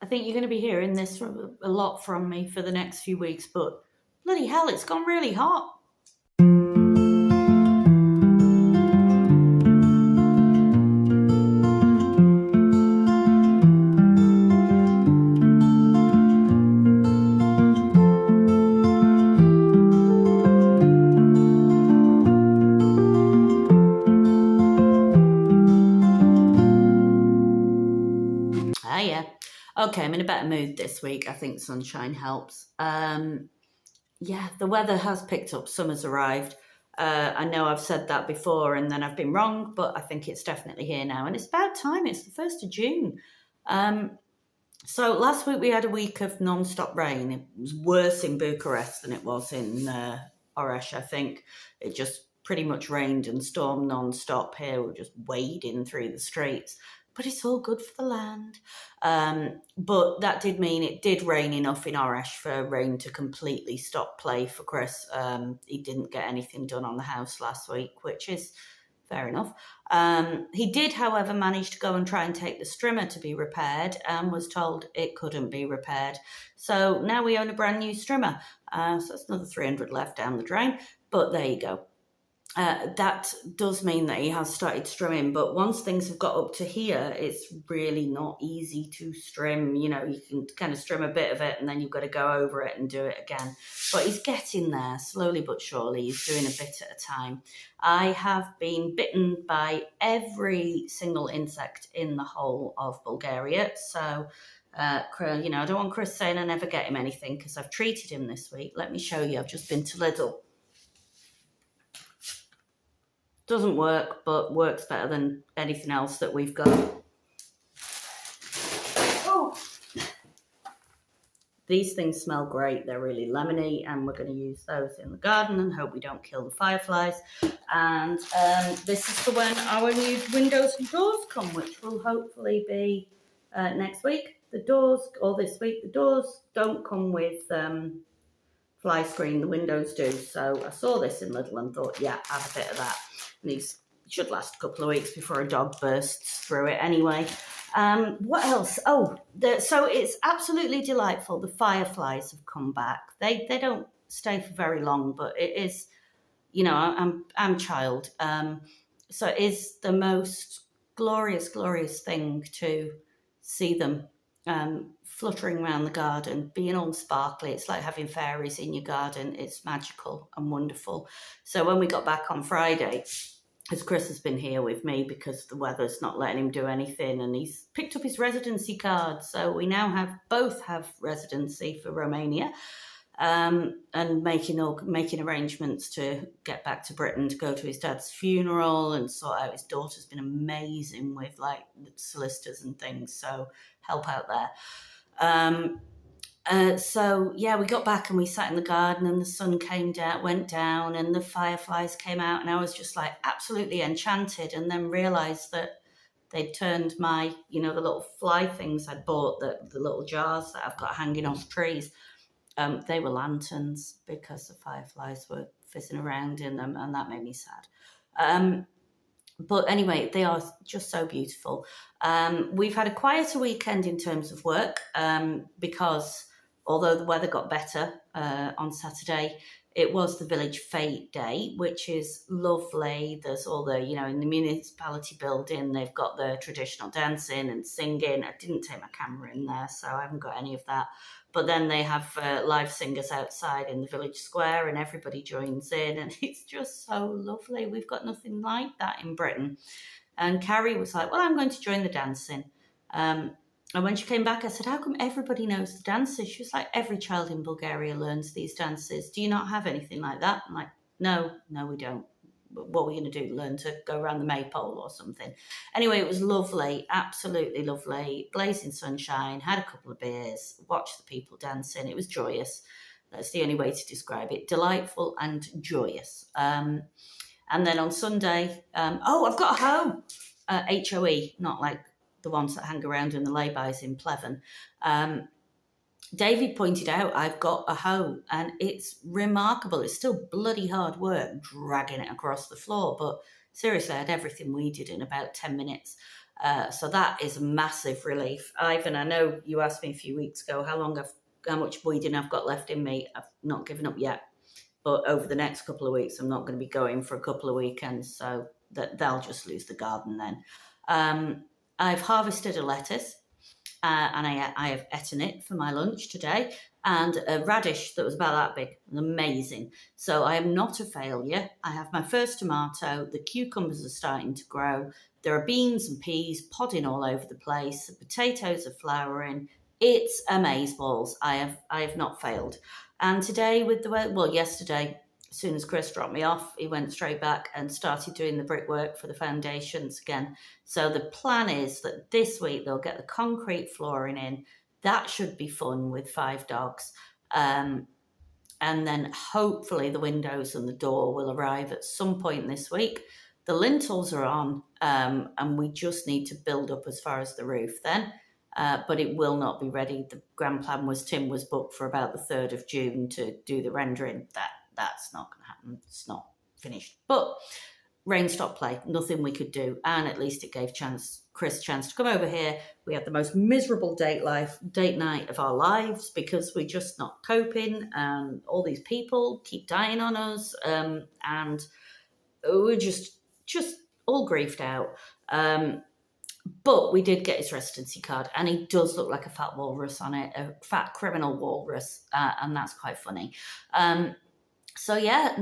I think you're going to be hearing this a lot from me for the next few weeks, but bloody hell, it's gone really hot. Ah, yeah. Okay, I'm in a better mood this week. I think sunshine helps. Yeah, the weather has picked up. Summer's arrived. I know I've said that before and then I've been wrong, but I think it's definitely here now. And it's about time. It's the 1st of June. Um, so last week we had a week of non-stop rain. It was worse in Bucharest than it was in Oresh, I think. It just pretty much rained and stormed non-stop here. We're just wading through the streets. But it's all good for the land. But that did mean it did rain enough in Oresh for rain to completely stop play for Chris. He didn't get anything done on the house last week, which is fair enough. He did, however, manage to go and try and take the strimmer to be repaired and was told it couldn't be repaired. So now we own a brand new strimmer. So that's another 300 left down the drain. But there you go. That does mean that he has started strimming, but once things have got up to here, it's really not easy to strim. You know, you can kind of strim a bit of it and then you've got to go over it and do it again. But he's getting there, slowly but surely. He's doing a bit at a time. I have been bitten by every single insect in the whole of Bulgaria. So, I don't want Chris saying I never get him anything because I've treated him this week. Let me show you. I've just been to Lidl. Doesn't work, but works better than anything else that we've got. Oh! These things smell great. They're really lemony, and we're going to use those in the garden and hope we don't kill the fireflies. And this is for when our new windows and doors come, which will hopefully be next week. The doors, or this week, the doors don't come with fly screen, the windows do. So I saw this in Lidl and thought, yeah, add a bit of that. And these should last a couple of weeks before a dog bursts through it anyway. What else? Oh, so it's absolutely delightful. The fireflies have come back. They don't stay for very long, but it is, you know, I'm child. So it is the most glorious thing to see them fluttering around the garden, being all sparkly. It's like having fairies in your garden. It's magical and wonderful. So when we got back on Friday, as Chris has been here with me because the weather's not letting him do anything, and he's picked up his residency card. So we now both have residency for Romania, and making arrangements to get back to Britain to go to his dad's funeral and sort out. His daughter's been amazing with like solicitors and things, so help out there. So yeah, we got back and we sat in the garden and the sun went down and the fireflies came out, and I was just like absolutely enchanted, and then realised that they'd turned my, the little fly things I'd bought, the little jars that I've got hanging off trees, they were lanterns because the fireflies were fizzing around in them, and that made me sad. But anyway, they are just so beautiful. We've had a quieter weekend in terms of work because although the weather got better on Saturday, it was the village fete day, which is lovely. There's all the, in the municipality building, they've got the traditional dancing and singing. I didn't take my camera in there, so I haven't got any of that. But then they have live singers outside in the village square and everybody joins in, and it's just so lovely. We've got nothing like that in Britain. And Carrie was like, well, I'm going to join the dancing. And when she came back, I said, how come everybody knows the dances? She was like, every child in Bulgaria learns these dances. Do you not have anything like that? I'm like, no, we don't. What are we going to do? Learn to go around the maypole or something? Anyway, it was lovely, absolutely lovely. Blazing sunshine, had a couple of beers, watched the people dancing. It was joyous. That's the only way to describe it. Delightful and joyous. And then on Sunday, I've got a hoe, HOE, not like the ones that hang around in the lay-bys in Pleven. David pointed out I've got a hoe, and it's remarkable. It's still bloody hard work dragging it across the floor, but seriously, I had everything weeded in about 10 minutes. So that is a massive relief. Ivan, I know you asked me a few weeks ago how much weeding I've got left in me. I've not given up yet, but over the next couple of weeks, I'm not going to be going for a couple of weekends, so that they'll just lose the garden then. I've harvested a lettuce, and I have eaten it for my lunch today, and a radish that was about that big, amazing. So I am not a failure. I have my first tomato, the cucumbers are starting to grow, there are beans and peas podding all over the place, the potatoes are flowering. It's amazeballs. I have not failed. And today with the way, well, yesterday, as soon as Chris dropped me off, he went straight back and started doing the brickwork for the foundations again. So the plan is that this week they'll get the concrete flooring in. That should be fun with 5 dogs. And then hopefully the windows and the door will arrive at some point this week. The lintels are on, and we just need to build up as far as the roof then. But it will not be ready. The grand plan was Tim was booked for about the 3rd of June to do the rendering. That's not going to happen. It's not finished. But rain stop play, nothing we could do, and at least it gave Chris a chance to come over here. We had the most miserable date night of our lives because we're just not coping, and all these people keep dying on us, and we're just all griefed out. But we did get his residency card, and he does look like a fat walrus on it, a fat criminal walrus, and that's quite funny. So yeah,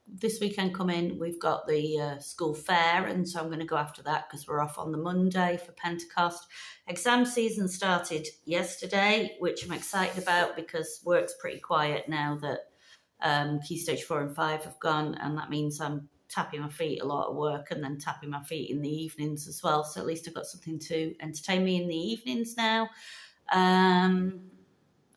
this weekend coming, we've got the school fair, and so I'm going to go after that because we're off on the Monday for Pentecost. Exam season started yesterday, which I'm excited about because work's pretty quiet now that Key Stage 4 and 5 have gone, and that means I'm tapping my feet a lot at work and then tapping my feet in the evenings as well. So at least I've got something to entertain me in the evenings now.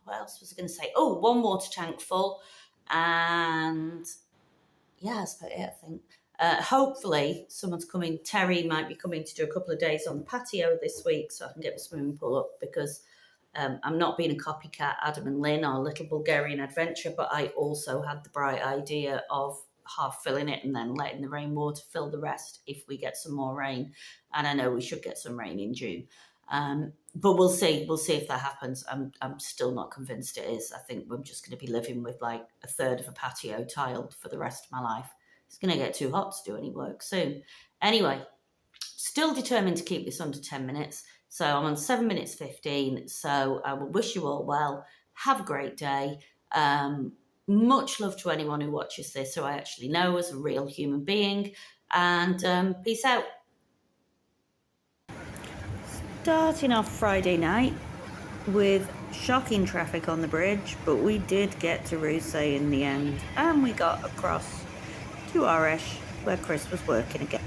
What else was I going to say? Oh, 1 water tank full. And yeah, that's about it, I think. Hopefully someone's coming. Terry might be coming to do a couple of days on the patio this week so I can get the swimming pool up because I'm not being a copycat Adam and Lynn or Little Bulgarian Adventure, but I also had the bright idea of half filling it and then letting the rainwater fill the rest if we get some more rain. And I know we should get some rain in June. But we'll see. We'll see if that happens. I'm still not convinced it is. I think we're just going to be living with like a third of a patio tiled for the rest of my life. It's going to get too hot to do any work soon. Anyway, still determined to keep this under 10 minutes. So I'm on 7 minutes 15. So I will wish you all well. Have a great day. Much love to anyone who watches this who I actually know as a real human being. And peace out. Starting off Friday night with shocking traffic on the bridge, but we did get to Rousset in the end, and we got across to Arish where Chris was working again.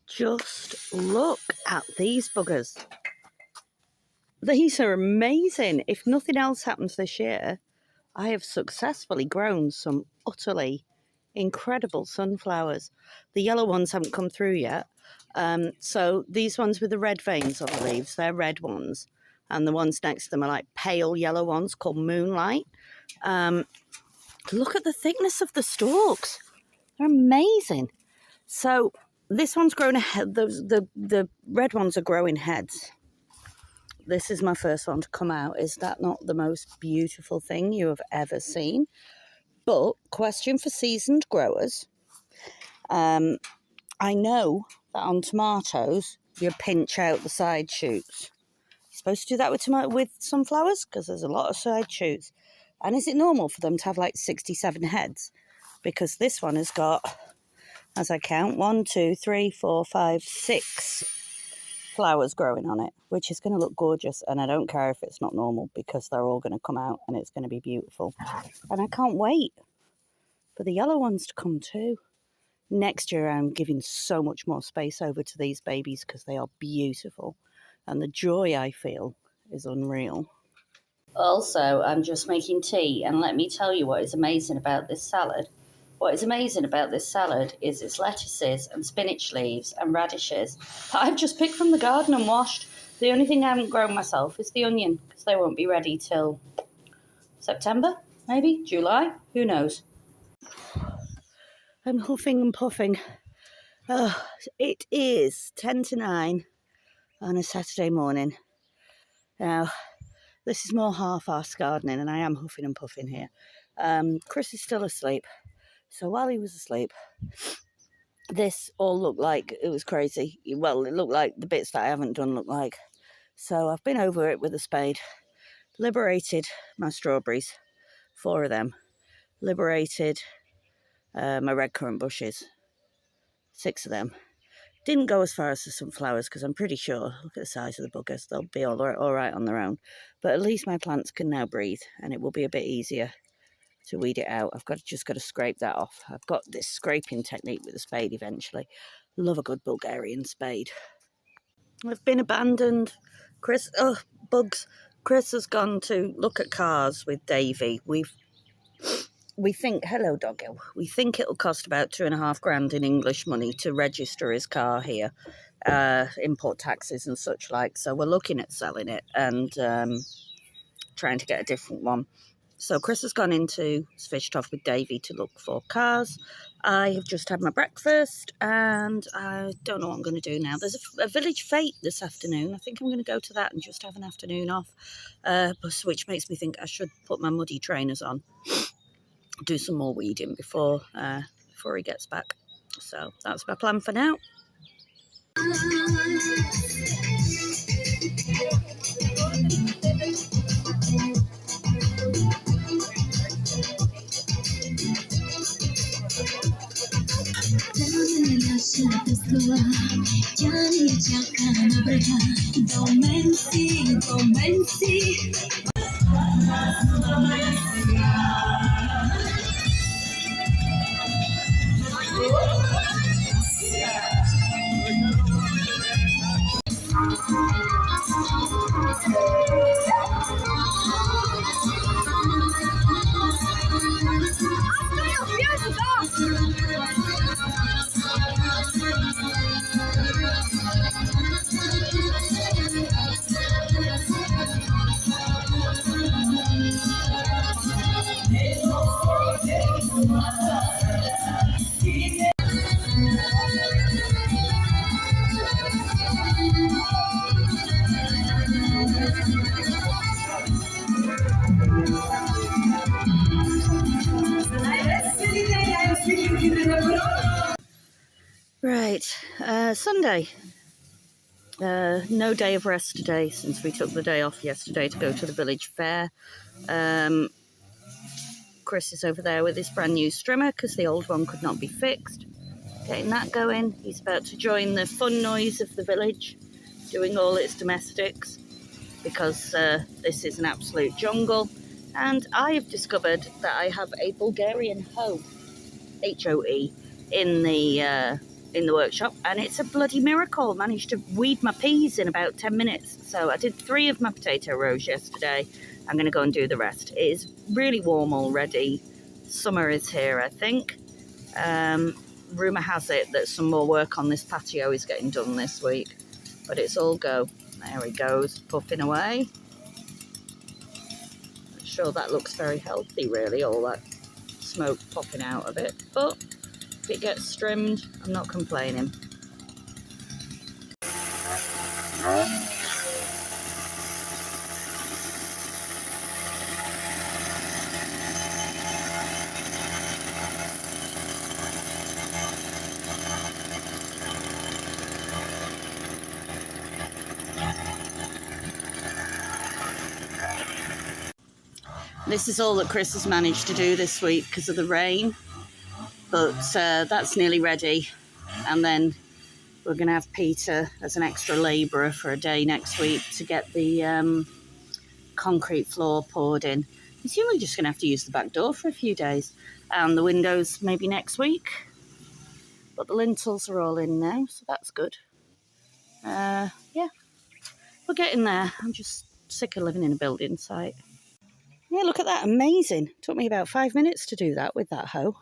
Just look at these buggers. These are amazing. If nothing else happens this year, I have successfully grown some utterly incredible sunflowers. The yellow ones haven't come through yet. So these ones with the red veins on the leaves, they're red ones. And the ones next to them are like pale yellow ones called Moonlight. Look at the thickness of the stalks. They're amazing. So this one's grown a head. The red ones are growing heads. This is my first one to come out. Is that not the most beautiful thing you have ever seen? But question for seasoned growers. I know that on tomatoes, you pinch out the side shoots. You're supposed to do that with sunflowers because there's a lot of side shoots. And is it normal for them to have like 67 heads? Because this one has got, as I count, 1, 2, 3, 4, 5, 6 flowers growing on it, which is going to look gorgeous. And I don't care if it's not normal because they're all going to come out and it's going to be beautiful. And I can't wait for the yellow ones to come too. Next year I'm giving so much more space over to these babies because they are beautiful, and the joy I feel is unreal. Also, I'm just making tea, and let me tell you what is amazing about this salad. What is amazing about this salad is its lettuces and spinach leaves and radishes that I've just picked from the garden and washed. The only thing I haven't grown myself is the onion, because they won't be ready till September, maybe July, who knows. I'm huffing and puffing. Oh, it is 10 to 9 on a Saturday morning. Now, this is more half-arse gardening, and I am huffing and puffing here. Chris is still asleep, so while he was asleep, this all looked like it was crazy. Well, it looked like the bits that I haven't done look like. So I've been over it with a spade, liberated my strawberries, 4 of them, liberated my red currant bushes, 6 of them. Didn't go as far as the sunflowers because I'm pretty sure, look at the size of the buggers, they'll be all right on their own. But at least my plants can now breathe, and it will be a bit easier to weed it out. I've just got to scrape that off. I've got this scraping technique with a spade eventually. Love a good Bulgarian spade. I've been abandoned. Bugs. Chris has gone to look at cars with Davy. We think, hello doggo, we think it'll cost about £2,500 in English money to register his car here, import taxes and such like. So we're looking at selling it and trying to get a different one. So Chris has gone into Fished Off with Davy to look for cars. I have just had my breakfast and I don't know what I'm going to do now. There's a village fete this afternoon. I think I'm going to go to that and just have an afternoon off, which makes me think I should put my muddy trainers on, do some more weeding before he gets back. So that's my plan for now. Right, Sunday. No day of rest today since we took the day off yesterday to go to the village fair. Chris is over there with his brand new strimmer because the old one could not be fixed. Getting that going. He's about to join the fun noise of the village, doing all its domestics, because this is an absolute jungle. And I have discovered that I have a Bulgarian hoe, H-O-E, in the workshop, and it's a bloody miracle. Managed to weed my peas in about 10 minutes. So I did 3 of my potato rows yesterday. I'm going to go and do the rest. It is really warm already. Summer is here, I think. Rumour has it that some more work on this patio is getting done this week, but it's all go. There he goes, puffing away. Not sure that looks very healthy, really, all that smoke popping out of it, but if it gets trimmed, I'm not complaining. This is all that Chris has managed to do this week because of the rain, but that's nearly ready. And then we're going to have Peter as an extra labourer for a day next week to get the concrete floor poured in. He's usually just going to have to use the back door for a few days, and the windows maybe next week. But the lintels are all in now, so that's good. Yeah, we're getting there. I'm just sick of living in a building site. Yeah, look at that, amazing. Took me about 5 minutes to do that with that hoe.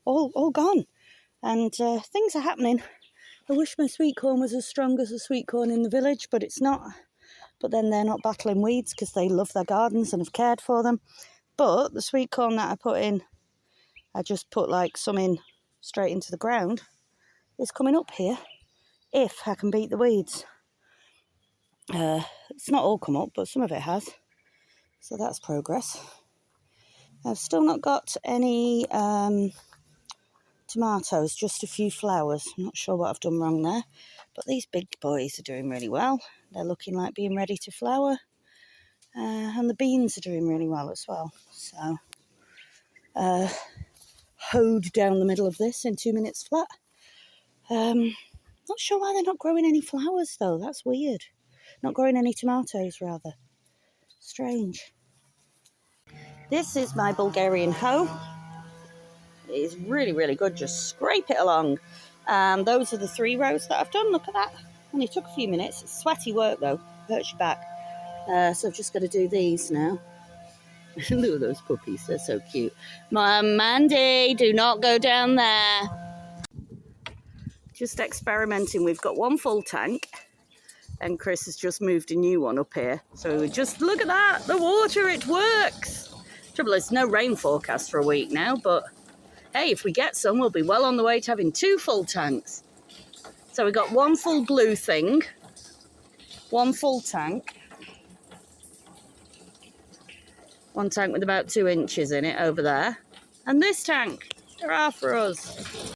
All gone. And things are happening. I wish my sweet corn was as strong as the sweet corn in the village, but it's not. But then they're not battling weeds because they love their gardens and have cared for them. But the sweet corn that I put in, I just put like some in straight into the ground, is coming up here if I can beat the weeds. It's not all come up, but some of it has. So that's progress. I've still not got any tomatoes, just a few flowers. I'm not sure what I've done wrong there. But these big boys are doing really well. They're looking like being ready to flower. And the beans are doing really well as well. So, hoed down the middle of this in 2 minutes flat. Not sure why they're not growing any flowers though. That's weird. Not growing any tomatoes, rather. Strange. This is my Bulgarian hoe. It is really, really good. Just scrape it along. And those are the 3 rows that I've done. Look at that. Only took a few minutes. It's sweaty work though. Hurts your back. So I've just got to do these now. Look at those puppies. They're so cute. Mandy, do not go down there. Just experimenting. We've got 1 full tank. And Chris has just moved a new one up here. So just look at that. The water, it works. Trouble is, no rain forecast for a week now. But hey, if we get some, we'll be well on the way to having 2 full tanks. So we've got 1 full blue thing. 1 full tank. 1 tank with about 2 inches in it over there. And this tank, hurrah for us.